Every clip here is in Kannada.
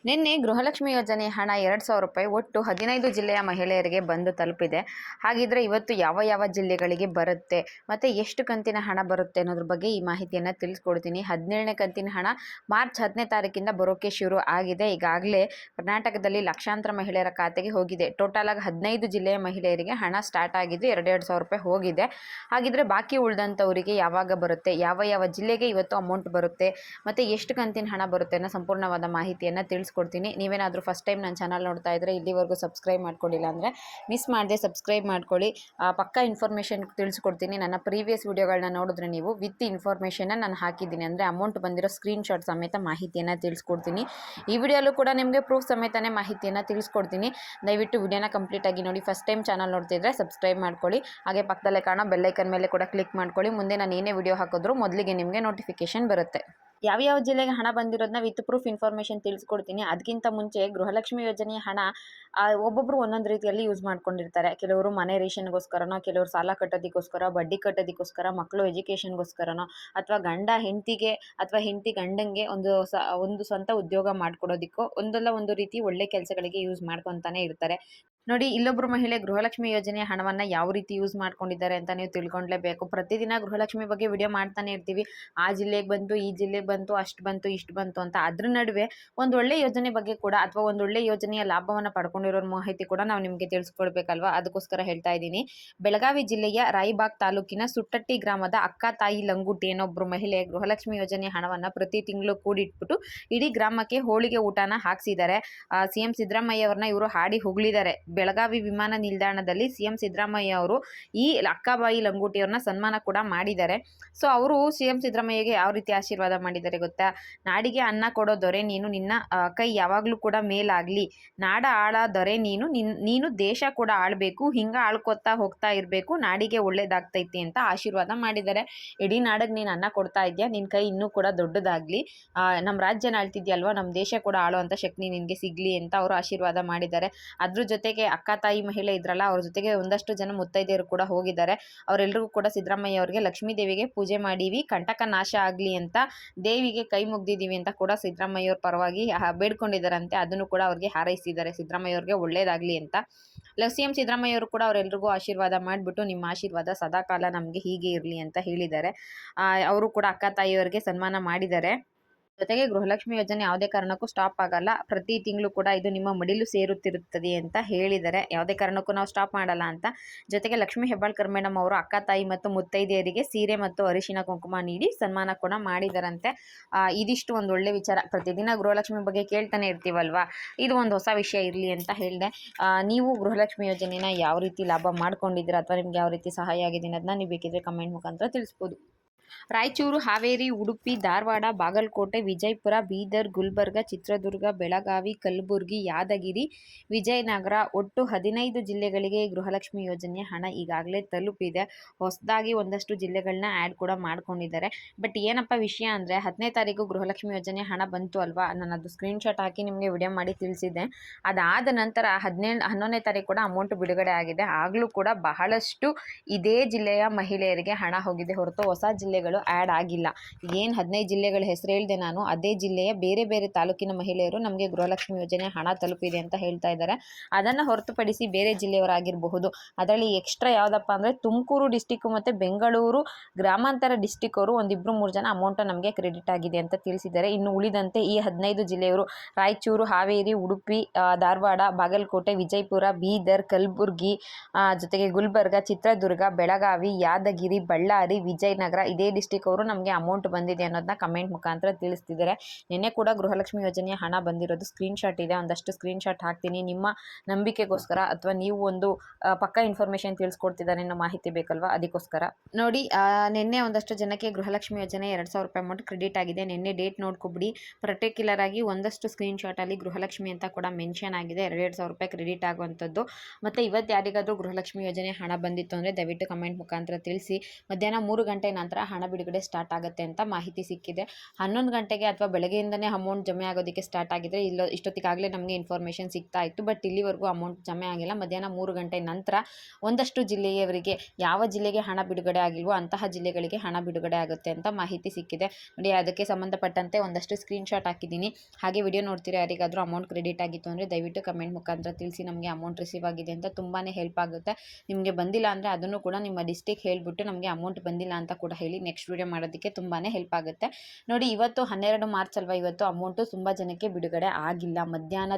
ನಿನ್ನೆ ಗೃಹಲಕ್ಷ್ಮಿ ಯೋಜನೆ ಹಣ 2,000 ರೂಪಾಯಿ ಒಟ್ಟು 15 ಜಿಲ್ಲೆಯ ಮಹಿಳೆಯರಿಗೆ ಬಂದು ತಲುಪಿದೆ. ಹಾಗಿದ್ರೆ ಇವತ್ತು ಯಾವ ಯಾವ ಜಿಲ್ಲೆಗಳಿಗೆ ಬರುತ್ತೆ ಮತ್ತು ಎಷ್ಟು ಕಂತಿನ ಹಣ ಬರುತ್ತೆ ಅನ್ನೋದ್ರ ಬಗ್ಗೆ ಈ ಮಾಹಿತಿಯನ್ನು ತಿಳಿಸ್ಕೊಡ್ತೀನಿ. 17ನೇ ಕಂತಿನ ಹಣ ಮಾರ್ಚ್ 10ನೇ ತಾರೀಕಿಂದ ಬರೋಕ್ಕೆ ಶುರು ಆಗಿದೆ. ಈಗಾಗಲೇ ಕರ್ನಾಟಕದಲ್ಲಿ ಲಕ್ಷಾಂತರ ಮಹಿಳೆಯರ ಖಾತೆಗೆ ಹೋಗಿದೆ. ಟೋಟಲ್ ಆಗಿ 15 ಜಿಲ್ಲೆಯ ಮಹಿಳೆಯರಿಗೆ ಹಣ ಸ್ಟಾರ್ಟ್ ಆಗಿದ್ದು 2,000 ರೂಪಾಯಿ ಹೋಗಿದೆ. ಹಾಗಿದ್ರೆ ಬಾಕಿ ಉಳಿದಂಥವರಿಗೆ ಯಾವಾಗ ಬರುತ್ತೆ, ಯಾವ ಯಾವ ಜಿಲ್ಲೆಗೆ ಇವತ್ತು ಅಮೌಂಟ್ ಬರುತ್ತೆ ಮತ್ತು ಎಷ್ಟು ಕಂತಿನ ಹಣ ಬರುತ್ತೆ ಅನ್ನೋ ಸಂಪೂರ್ಣವಾದ ಮಾಹಿತಿಯನ್ನು ತಿಳಿಸ್ಕೊಡ್ತೀನಿ. ನೀವೇನಾದರೂ ಫಸ್ಟ್ ಟೈಮ್ ನನ್ನ ಚಾನಲ್ ನೋಡ್ತಾ ಇದ್ದರೆ ಇಲ್ಲಿವರೆಗೂ ಸಬ್ಸ್ಕ್ರೈಬ್ ಮಾಡ್ಕೊಂಡಿಲ್ಲ ಅಂದರೆ ಮಿಸ್ ಮಾಡದೆ ಸಬ್ಸ್ಕ್ರೈಬ್ ಮಾಡ್ಕೊಳ್ಳಿ. ಪಕ್ಕಾ ಇನ್ಫಾರ್ಮೇಷನ್ ತಿಳಿಸ್ಕೊಡ್ತೀನಿ. ನನ್ನ ಪ್ರೀವಿಯಸ್ ವಿಡಿಯೋಗಳನ್ನ ನೋಡಿದ್ರೆ ನೀವು ವಿತ್ ಇನ್ಫಾರ್ಮೇಷನ್ನ ನಾನು ಹಾಕಿದ್ದೀನಿ, ಅಂದರೆ ಅಮೌಂಟ್ ಬಂದಿರೋ ಸ್ಕ್ರೀನ್ಶಾಟ್ ಸಮೇತ ಮಾಹಿತಿಯನ್ನು ತಿಳಿಸ್ಕೊಡ್ತೀನಿ. ಈ ವಿಡಿಯೋಲ್ಲೂ ಕೂಡ ನಿಮಗೆ ಪ್ರೂಫ್ ಸಮೇತನೇ ಮಾಹಿತಿಯನ್ನು ತಿಳಿಸ್ಕೊಡ್ತೀನಿ. ದಯವಿಟ್ಟು ವಿಡಿಯೋನ ಕಂಪ್ಲೀಟಾಗಿ ನೋಡಿ. ಫಸ್ಟ್ ಟೈಮ್ ಚಾನಲ್ ನೋಡ್ತಿದ್ರೆ ಸಬ್ಸ್ಕ್ರೈಬ್ ಮಾಡ್ಕೊಳ್ಳಿ. ಹಾಗೆ ಪಕ್ಕದಲ್ಲೇ ಕಾಣೋ ಬೆಲ್ಲೈಕನ್ ಮೇಲೆ ಕೂಡ ಕ್ಲಿಕ್ ಮಾಡ್ಕೊಳ್ಳಿ. ಮುಂದೆ ನಾನು ಏನೇ ವಿಡಿಯೋ ಹಾಕಿದ್ರೂ ಮೊದಲಿಗೆ ನಿಮಗೆ ನೋಟಿಫಿಕೇಶನ್ ಬರುತ್ತೆ. ಯಾವ್ಯಾವ ಜಿಲ್ಲೆಗೆ ಹಣ ಬಂದಿರೋದನ್ನ ವಿತ್ ಪ್ರೂಫ್ ಇನ್ಫಾರ್ಮೇಷನ್ ತಿಳಿಸ್ಕೊಡ್ತೀನಿ. ಅದಕ್ಕಿಂತ ಮುಂಚೆ ಗೃಹಲಕ್ಷ್ಮಿ ಯೋಜನೆಯ ಹಣ ಒಬ್ಬೊಬ್ಬರು ಒಂದೊಂದು ರೀತಿಯಲ್ಲಿ ಯೂಸ್ ಮಾಡ್ಕೊಂಡಿರ್ತಾರೆ. ಕೆಲವರು ಮನೆ ರೇಷನ್ಗೋಸ್ಕರನೋ, ಕೆಲವರು ಸಾಲ ಕಟ್ಟೋದಕ್ಕೋಸ್ಕರ, ಬಡ್ಡಿ ಕಟ್ಟೋದಕ್ಕೋಸ್ಕರ, ಮಕ್ಕಳು ಎಜುಕೇಷನ್ಗೋಸ್ಕರನೋ, ಅಥವಾ ಗಂಡ ಹೆಂಡತಿಗೆ ಅಥವಾ ಹೆಂಡತಿ ಗಂಡಂಗೆ ಒಂದು ಸ್ವಂತ ಉದ್ಯೋಗ ಮಾಡ್ಕೊಡೋದಕ್ಕೋ ಒಂದಲ್ಲ ಒಂದು ರೀತಿ ಒಳ್ಳೆ ಕೆಲಸಗಳಿಗೆ ಯೂಸ್ ಮಾಡ್ಕೊತಾನೆ ಇರ್ತಾರೆ. ನೋಡಿ, ಇಲ್ಲೊಬ್ಬರು ಮಹಿಳೆ ಗೃಹಲಕ್ಷ್ಮಿ ಯೋಜನೆಯ ಹಣವನ್ನು ಯಾವ ರೀತಿ ಯೂಸ್ ಮಾಡ್ಕೊಂಡಿದ್ದಾರೆ ಅಂತ ನೀವು ತಿಳ್ಕೊಂಡ್ಲೇಬೇಕು. ಪ್ರತಿದಿನ ಗೃಹಲಕ್ಷ್ಮಿ ಬಗ್ಗೆ ವಿಡಿಯೋ ಮಾಡ್ತಾನೆ ಇರ್ತೀವಿ. ಆ ಜಿಲ್ಲೆಗೆ ಬಂತು, ಈ ಜಿಲ್ಲೆಗೆ ಬಂತು, ಅಷ್ಟು ಬಂತು, ಇಷ್ಟು ಬಂತು ಅಂತ. ಅದ್ರ ನಡುವೆ ಒಂದು ಒಳ್ಳೆ ಯೋಜನೆ ಬಗ್ಗೆ ಕೂಡ ಅಥವಾ ಒಂದು ಒಳ್ಳೆ ಯೋಜನೆಯ ಲಾಭವನ್ನು ಪಡ್ಕೊಂಡಿರೋ ಮಾಹಿತಿ ಕೂಡ ನಾವು ನಿಮಗೆ ತಿಳಿಸ್ಕೊಡ್ಬೇಕಲ್ವಾ. ಅದಕ್ಕೋಸ್ಕರ ಹೇಳ್ತಾ ಇದ್ದೀನಿ. ಬೆಳಗಾವಿ ಜಿಲ್ಲೆಯ ರಾಯಬಾಗ್ ತಾಲೂಕಿನ ಸುಟ್ಟಟ್ಟಿ ಗ್ರಾಮದ ಅಕ್ಕ ತಾಯಿ ಲಂಗುಟಿ ಅನ್ನೋ ಒಬ್ಬರು ಮಹಿಳೆ ಗೃಹಲಕ್ಷ್ಮಿ ಯೋಜನೆಯ ಹಣವನ್ನು ಪ್ರತಿ ತಿಂಗಳು ಕೂಡಿಟ್ಬಿಟ್ಟು ಇಡೀ ಗ್ರಾಮಕ್ಕೆ ಹೋಳಿಗೆ ಊಟನ ಹಾಕ್ಸಿದ್ದಾರೆ. CM ಸಿದ್ದರಾಮಯ್ಯ ಅವ್ರನ್ನ ಇವರು ಹಾಡಿ ಹೊಗಳಿದ್ದಾರೆ. ಬೆಳಗಾವಿ ವಿಮಾನ ನಿಲ್ದಾಣದಲ್ಲಿ CM ಸಿದ್ದರಾಮಯ್ಯ ಅವರು ಈ ಅಕ್ಕಾಬಾಯಿ ಲಂಗೋಟಿಯವ್ರನ್ನ ಸನ್ಮಾನ ಕೂಡ ಮಾಡಿದ್ದಾರೆ. ಸೊ ಅವರು CM ಸಿದ್ದರಾಮಯ್ಯಗೆ ಯಾವ ರೀತಿ ಆಶೀರ್ವಾದ ಮಾಡಿದ್ದಾರೆ ಗೊತ್ತಾ? ನಾಡಿಗೆ ಅನ್ನ ಕೊಡೋ ದೊರೆ ನೀನು, ನಿನ್ನ ಕೈ ಯಾವಾಗಲೂ ಕೂಡ ಮೇಲಾಗಲಿ, ನಾಡ ಆಳ ದೊರೆ ನೀನು ದೇಶ ಕೂಡ ಆಳಬೇಕು, ಹಿಂಗ ಆಳ್ಕೊತಾ ಹೋಗ್ತಾ ಇರಬೇಕು, ನಾಡಿಗೆ ಒಳ್ಳೇದಾಗ್ತೈತಿ ಅಂತ ಆಶೀರ್ವಾದ ಮಾಡಿದ್ದಾರೆ. ಇಡೀ ನಾಡಿಗೆ ನೀನು ಅನ್ನ ಕೊಡ್ತಾ ಇದೆಯಾ, ನಿನ್ನ ಕೈ ಇನ್ನೂ ಕೂಡ ದೊಡ್ಡದಾಗಲಿ, ನಮ್ಮ ರಾಜ್ಯನ ಆಳ್ತಿದ್ಯಲ್ವ, ನಮ್ಮ ದೇಶ ಕೂಡ ಆಳುವಂಥ ಶಕ್ತಿ ನಿನಗೆ ಸಿಗಲಿ ಅಂತ ಅವರು ಆಶೀರ್ವಾದ ಮಾಡಿದ್ದಾರೆ. ಅದ್ರ ಜೊತೆಗೆ ಅಕ್ಕ ತಾಯಿ ಮಹಿಳೆ ಇದ್ರಲ್ಲ, ಅವ್ರ ಜೊತೆಗೆ ಒಂದಷ್ಟು ಜನ ಮುತ್ತೈದೆಯರು ಕೂಡ ಹೋಗಿದ್ದಾರೆ. ಅವರೆಲ್ಲರಿಗೂ ಕೂಡ ಸಿದ್ದರಾಮಯ್ಯ ಅವರಿಗೆ ಲಕ್ಷ್ಮೀ ದೇವಿಗೆ ಪೂಜೆ ಮಾಡೀವಿ, ಕಂಟಕ ನಾಶ ಆಗಲಿ ಅಂತ ದೇವಿಗೆ ಕೈ ಮುಗ್ದಿದ್ದೀವಿ ಅಂತ ಕೂಡ ಸಿದ್ದರಾಮಯ್ಯ ಅವ್ರ ಪರವಾಗಿ ಬೇಡ್ಕೊಂಡಿದ್ದಾರಂತೆ. ಅದನ್ನು ಕೂಡ ಅವ್ರಿಗೆ ಹಾರೈಸಿದ್ದಾರೆ, ಸಿದ್ದರಾಮಯ್ಯ ಅವ್ರಿಗೆ ಒಳ್ಳೇದಾಗಲಿ ಅಂತ. CM ಸಿದ್ದರಾಮಯ್ಯ ಅವರು ಕೂಡ ಅವರೆಲ್ಲರಿಗೂ ಆಶೀರ್ವಾದ ಮಾಡಿಬಿಟ್ಟು ನಿಮ್ಮ ಆಶೀರ್ವಾದ ಸದಾಕಾಲ ನಮಗೆ ಹೀಗೆ ಇರಲಿ ಅಂತ ಹೇಳಿದ್ದಾರೆ. ಅವರು ಕೂಡ ಅಕ್ಕ ತಾಯಿಯವರಿಗೆ ಸನ್ಮಾನ ಮಾಡಿದ್ದಾರೆ. ಜೊತೆಗೆ ಗೃಹಲಕ್ಷ್ಮಿ ಯೋಜನೆ ಯಾವುದೇ ಕಾರಣಕ್ಕೂ ಸ್ಟಾಪ್ ಆಗಲ್ಲ, ಪ್ರತಿ ತಿಂಗಳು ಕೂಡ ಇದು ನಿಮ್ಮ ಮಡಿಲು ಸೇರುತ್ತಿರುತ್ತದೆ ಅಂತ ಹೇಳಿದ್ದಾರೆ. ಯಾವುದೇ ಕಾರಣಕ್ಕೂ ನಾವು ಸ್ಟಾಪ್ ಮಾಡಲ್ಲ ಅಂತ. ಜೊತೆಗೆ ಲಕ್ಷ್ಮೀ ಹೆಬ್ಬಾಳ್ಕರ್ ಮೇಡಮ್ ಅವರು ಅಕ್ಕ ತಾಯಿ ಮತ್ತು ಮುತ್ತೈದೆಯರಿಗೆ ಸೀರೆ ಮತ್ತು ಅರಿಶಿನ ಕುಂಕುಮ ನೀಡಿ ಸನ್ಮಾನ ಕೂಡ ಮಾಡಿದಾರಂತೆ. ಇದಿಷ್ಟು ಒಂದು ಒಳ್ಳೆ ವಿಚಾರ. ಪ್ರತಿದಿನ ಗೃಹಲಕ್ಷ್ಮಿ ಬಗ್ಗೆ ಕೇಳ್ತಾನೆ ಇರ್ತೀವಲ್ವಾ, ಇದು ಒಂದು ಹೊಸ ವಿಷಯ ಇರಲಿ ಅಂತ ಹೇಳಿದೆ. ನೀವು ಗೃಹಲಕ್ಷ್ಮಿ ಯೋಜನೆನ ಯಾವ ರೀತಿ ಲಾಭ ಮಾಡ್ಕೊಂಡಿದ್ದೀರಾ ಅಥವಾ ನಿಮ್ಗೆ ಯಾವ ರೀತಿ ಸಹಾಯ ಆಗಿದೆ ಅನ್ನೋದನ್ನ ನೀವು ಬೇಕಿದ್ರೆ ಕಮೆಂಟ್ ಮುಖಾಂತರ ತಿಳಿಸ್ಬೋದು. ರಾಯಚೂರು, ಹಾವೇರಿ, ಉಡುಪಿ, ಧಾರವಾಡ, ಬಾಗಲಕೋಟೆ, ವಿಜಯಪುರ, ಬೀದರ್, ಗುಲ್ಬರ್ಗ, ಚಿತ್ರದುರ್ಗ, ಬೆಳಗಾವಿ, ಕಲಬುರಗಿ, ಯಾದಗಿರಿ, ವಿಜಯನಗರ ಒಟ್ಟು 15 ಜಿಲ್ಲೆಗಳಿಗೆ ಗೃಹಲಕ್ಷ್ಮಿ ಯೋಜನೆಯ ಹಣ ಈಗಾಗಲೇ ತಲುಪಿದೆ. ಹೊಸದಾಗಿ ಒಂದಷ್ಟು ಜಿಲ್ಲೆಗಳನ್ನ ಆ್ಯಡ್ ಕೂಡ ಮಾಡ್ಕೊಂಡಿದ್ದಾರೆ. ಬಟ್ ಏನಪ್ಪ ವಿಷಯ ಅಂದರೆ 10ನೇ ತಾರೀಕು ಗೃಹಲಕ್ಷ್ಮಿ ಯೋಜನೆ ಹಣ ಬಂತು ಅಲ್ವಾ, ನಾನು ಅದು ಸ್ಕ್ರೀನ್ಶಾಟ್ ಹಾಕಿ ನಿಮಗೆ ವಿಡಿಯೋ ಮಾಡಿ ತಿಳಿಸಿದ್ದೆ. ಅದಾದ ನಂತರ 11ನೇ ತಾರೀಕು ಕೂಡ ಅಮೌಂಟ್ ಬಿಡುಗಡೆ ಆಗಿದೆ. ಆಗಲೂ ಕೂಡ ಬಹಳಷ್ಟು ಇದೇ ಜಿಲ್ಲೆಯ ಮಹಿಳೆಯರಿಗೆ ಹಣ ಹೋಗಿದೆ ಹೊರತು ಹೊಸ ಜಿಲ್ಲೆಗಳು ಆ್ಯಡ್ ಆಗಿಲ್ಲ. ಏನು 15 ಜಿಲ್ಲೆಗಳ ಹೆಸರು ಹೇಳಿದೆ ನಾನು, ಅದೇ ಜಿಲ್ಲೆಯ ಬೇರೆ ಬೇರೆ ತಾಲೂಕಿನ ಮಹಿಳೆಯರು ನಮಗೆ ಗೃಹಲಕ್ಷ್ಮಿ ಯೋಜನೆ ಹಣ ತಲುಪಿದೆ ಅಂತ ಹೇಳ್ತಾ ಇದ್ದಾರೆ. ಅದನ್ನು ಹೊರತುಪಡಿಸಿ ಬೇರೆ ಜಿಲ್ಲೆಯವರಾಗಿರಬಹುದು. ಅದರಲ್ಲಿ ಎಕ್ಸ್ಟ್ರಾ ಯಾವುದಪ್ಪ ಅಂದರೆ ತುಮಕೂರು ಡಿಸ್ಟಿಕ್ಕು ಮತ್ತು ಬೆಂಗಳೂರು ಗ್ರಾಮಾಂತರ ಡಿಸ್ಟಿಕ್ ಅವರು 1-2-3 ಜನ ಅಮೌಂಟ್ ನಮಗೆ ಕ್ರೆಡಿಟ್ ಆಗಿದೆ ಅಂತ ತಿಳಿಸಿದ್ದಾರೆ. ಇನ್ನು ಉಳಿದಂತೆ ಈ 15 ಜಿಲ್ಲೆಯವರು ರಾಯಚೂರು, ಹಾವೇರಿ, ಉಡುಪಿ, ಧಾರವಾಡ, ಬಾಗಲಕೋಟೆ, ವಿಜಯಪುರ, ಬೀದರ್, ಕಲಬುರಗಿ, ಜೊತೆಗೆ ಗುಲ್ಬರ್ಗ, ಚಿತ್ರದುರ್ಗ, ಬೆಳಗಾವಿ, ಯಾದಗಿರಿ, ಬಳ್ಳಾರಿ, ವಿಜಯನಗರ ಇದೇ ಡಿಸ್ಟಿಕ್ ಅವರು ನಮಗೆ ಅಮೌಂಟ್ ಬಂದಿದೆ ಅನ್ನೋದನ್ನ ಕಮೆಂಟ್ ಮುಖಾಂತರ ತಿಳಿಸ್ತಿದ್ದಾರೆ. ನಿನ್ನೆ ಕೂಡ ಗೃಹಲಕ್ಷ್ಮಿ ಯೋಜನೆಯ ಹಣ ಬಂದಿರೋದು ಸ್ಕ್ರೀನ್ಶಾಟ್ ಇದೆ, ಒಂದಷ್ಟು ಸ್ಕ್ರೀನ್ಶಾಟ್ ಹಾಕ್ತೀನಿ. ನಿಮ್ಮ ನಂಬಿಕೆಗೋಸ್ಕರ ಅಥವಾ ನೀವು ಒಂದು ಪಕ್ಕಾ ಇನ್ಫಾರ್ಮೇಷನ್ ತಿಳಿಸ್ಕೊಡ್ತಿದ್ದಾರೆ ಅನ್ನೋ ಮಾಹಿತಿ ಬೇಕಲ್ವಾ, ಅದಕ್ಕೋಸ್ಕರ. ನೋಡಿ, ನಿನ್ನೆ ಒಂದಷ್ಟು ಜನಕ್ಕೆ ಗೃಹಲಕ್ಷ್ಮಿ ಯೋಜನೆ 2,000 ರೂಪಾಯಿ ಅಮೌಂಟ್ ಕ್ರೆಡಿಟ್ ಆಗಿದೆ. ನಿನ್ನೆ ಡೇಟ್ ನೋಡ್ಕೊಬಿಡಿ. ಪರ್ಟಿಕ್ಯುಲರ್ ಆಗಿ ಒಂದಷ್ಟು ಸ್ಕ್ರೀನ್ಶಾಟಲ್ಲಿ ಗೃಹಲಕ್ಷ್ಮಿ ಅಂತ ಕೂಡ ಮೆನ್ಷನ್ ಆಗಿದೆ, 2,000 ರೂಪಾಯಿ ಕ್ರೆಡಿಟ್ ಆಗುವಂಥದ್ದು. ಮತ್ತು ಇವತ್ತು ಯಾರಿಗಾದರೂ ಗೃಹಲಕ್ಷ್ಮಿ ಯೋಜನೆ ಹಣ ಬಂದಿತ್ತು ಅಂದರೆ ದಯವಿಟ್ಟು ಕಮೆಂಟ್ ಮುಖಾಂತರ ತಿಳಿಸಿ. ಮಧ್ಯಾಹ್ನ 3 ಗಂಟೆ ನಂತರ ಹಣ ಹಣ ಬಿಡುಗಡೆ ಸ್ಟಾರ್ಟ್ ಆಗುತ್ತೆ ಅಂತ ಮಾಹಿತಿ ಸಿಕ್ಕಿದೆ. 11 ಗಂಟೆಗೆ ಅಥವಾ ಬೆಳಗ್ಗೆಯಿಂದನೇ ಅಮೌಂಟ್ ಜಮೆ ಆಗೋದಕ್ಕೆ ಸ್ಟಾರ್ಟ್ ಆಗಿದ್ರೆ ಇಷ್ಟೊತ್ತಿಗಾಗಲೇ ನಮಗೆ ಇನ್ಫಾರ್ಮೇಷನ್ ಸಿಗ್ತಾ ಇತ್ತು. ಬಟ್ ಇಲ್ಲಿವರೆಗೂ ಅಮೌಂಟ್ ಜಮೆ ಆಗಿಲ್ಲ. ಮಧ್ಯಾಹ್ನ 3 ಗಂಟೆ ನಂತರ ಒಂದಷ್ಟು ಜಿಲ್ಲೆಯವರಿಗೆ ಯಾವ ಜಿಲ್ಲೆಗೆ ಹಣ ಬಿಡುಗಡೆ ಆಗಿಲ್ವೋ ಅಂತಹ ಜಿಲ್ಲೆಗಳಿಗೆ ಹಣ ಬಿಡುಗಡೆ ಆಗುತ್ತೆ ಅಂತ ಮಾಹಿತಿ ಸಿಕ್ಕಿದೆ. ನೋಡಿ, ಅದಕ್ಕೆ ಸಂಬಂಧಪಟ್ಟಂತೆ ಒಂದಷ್ಟು ಸ್ಕ್ರೀನ್ಶಾಟ್ ಹಾಕಿದ್ದೀನಿ. ಹಾಗೆ ವಿಡಿಯೋ ನೋಡ್ತೀರಾ ಯಾರಿಗಾದರೂ ಅಮೌಂಟ್ ಕ್ರೆಡಿಟ್ ಆಗಿತ್ತು ಅಂದರೆ ದಯವಿಟ್ಟು ಕಮೆಂಟ್ ಮುಖಾಂತರ ತಿಳಿಸಿ. ನಮಗೆ ಅಮೌಂಟ್ ರಿಸೀವ್ ಆಗಿದೆ ಅಂತ ತುಂಬಾ ಹೆಲ್ಪ್ ಆಗುತ್ತೆ. ನಿಮಗೆ ಬಂದಿಲ್ಲ ಅಂದರೆ ಅದನ್ನು ಕೂಡ ನಿಮ್ಮ ಡಿಸ್ಟಿಕ್ ಹೇಳಿಬಿಟ್ಟು ನಮಗೆ ಅಮೌಂಟ್ ಬಂದಿಲ್ಲ ಅಂತ ಕೂಡ ಹೇಳಿ ನೆಕ್ಸ್ಟ್ ವಿಡಿಯೋ ಮಾಡೋದಕ್ಕೆ ತುಂಬಾ ಹೆಲ್ಪ್ ಆಗುತ್ತೆ. ನೋಡಿ, ಇವತ್ತು 12 ಮಾರ್ಚ್ ಅಲ್ವಾ, ಇವತ್ತು ಅಮೌಂಟು ತುಂಬ ಜನಕ್ಕೆ ಬಿಡುಗಡೆ ಆಗಿಲ್ಲ. ಮಧ್ಯಾಹ್ನ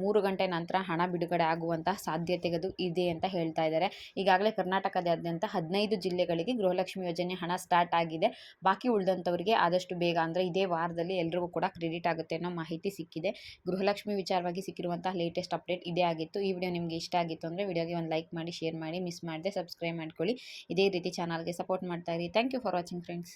3 ಗಂಟೆ ನಂತರ ಹಣ ಬಿಡುಗಡೆ ಆಗುವಂತಹ ಸಾಧ್ಯತೆಗಳು ಇದೆ ಅಂತ ಹೇಳ್ತಾ ಇದ್ದಾರೆ. ಈಗಾಗಲೇ ಕರ್ನಾಟಕದಾದ್ಯಂತ 15 ಜಿಲ್ಲೆಗಳಿಗೆ ಗೃಹಲಕ್ಷ್ಮಿ ಯೋಜನೆ ಹಣ ಸ್ಟಾರ್ಟ್ ಆಗಿದೆ. ಬಾಕಿ ಉಳಿದಂಥವರಿಗೆ ಆದಷ್ಟು ಬೇಗ ಅಂದರೆ ಇದೇ ವಾರದಲ್ಲಿ ಎಲ್ರಿಗೂ ಕೂಡ ಕ್ರೆಡಿಟ್ ಆಗುತ್ತೆ ಅನ್ನೋ ಮಾಹಿತಿ ಸಿಕ್ಕಿದೆ. ಗೃಹಲಕ್ಷ್ಮಿ ವಿಚಾರವಾಗಿ ಸಿಕ್ಕಿರುವಂತಹ ಲೇಟೆಸ್ಟ್ ಅಪ್ಡೇಟ್ ಇದೇ ಆಗಿತ್ತು. ಈ ವಿಡಿಯೋ ನಿಮಗೆ ಇಷ್ಟ ಆಗಿತ್ತು ಅಂದರೆ ವಿಡಿಯೋಗೆ ಒಂದು ಲೈಕ್ ಮಾಡಿ, ಶೇರ್ ಮಾಡಿ, ಮಿಸ್ ಮಾಡದೆ ಸಬ್ಸ್ಕ್ರೈಬ್ ಮಾಡ್ಕೊಳ್ಳಿ. ಇದೇ ರೀತಿ ಚಾನಲ್ಗೆ ಸಪೋರ್ಟ್ ಮಾಡ್ತಾ ಇರಿ. Thank you for watching friends.